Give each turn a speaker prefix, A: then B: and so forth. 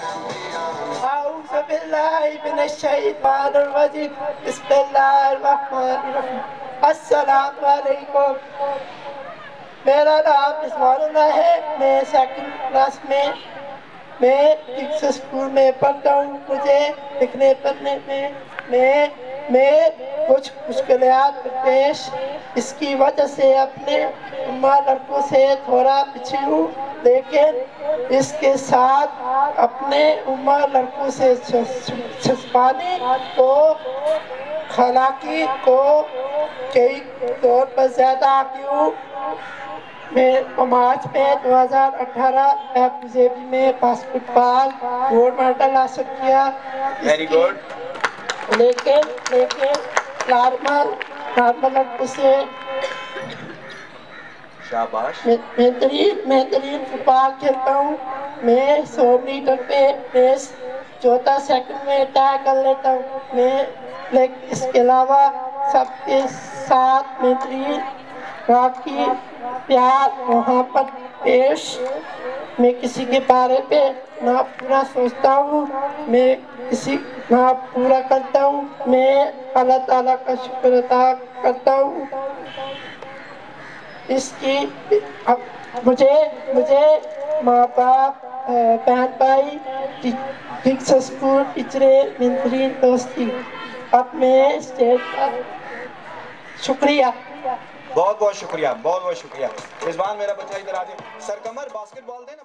A: أعوذ بالله من الشيطان الرجيم بسم الله الرحمن الرحيم السلام علیکم. میرا نام عثمان اللہ ہے. میں سیکنڈ کلاس میں کڈس اسکول میں پڑھتا ہوں. مجھے لکھنے پڑھنے میں کچھ مشکلات پیش اس کی وجہ سے اپنے اماں لڑکوں سے تھوڑا پیچھے ہوں، لیکن اس کے ساتھ اپنے اماں لڑکوں سے چھپانے کو خلاقی کو کئی طور پر زیادہ کیوں. میں مارچ میں 2018 FJB میں باسکٹ بال گولڈ میڈل حاصل کیا.
B: Very good.
A: لیکن نارمل لڑکوں سے
B: شاباش.
A: بہترین فٹ بال کھیلتا ہوں. میں 100 میٹر پہ ریس چوتھا سیکنڈ میں طے کر لیتا ہوں. لیکن اس کے علاوہ سب کے ساتھ بہترین راکی پیار محبت پیش. میں کسی کے بارے پہ نہ پورا سوچتا ہوں، میں کسی نہ پورا کرتا ہوں. میں اللہ تعالیٰ کا شکر ادا کرتا ہوں. اس کی مجھے ماں باپ، بہن بھائی، کڈس اسکول ٹیچریں، بہترین دوستی. اب میں اسٹیج پر شکریہ.
B: بہت بہت شکریہ، بہت بہت شکریہ. رضوان میرا بچہ ادھر آ جائے. سر کمر باسکٹ بال دے نا.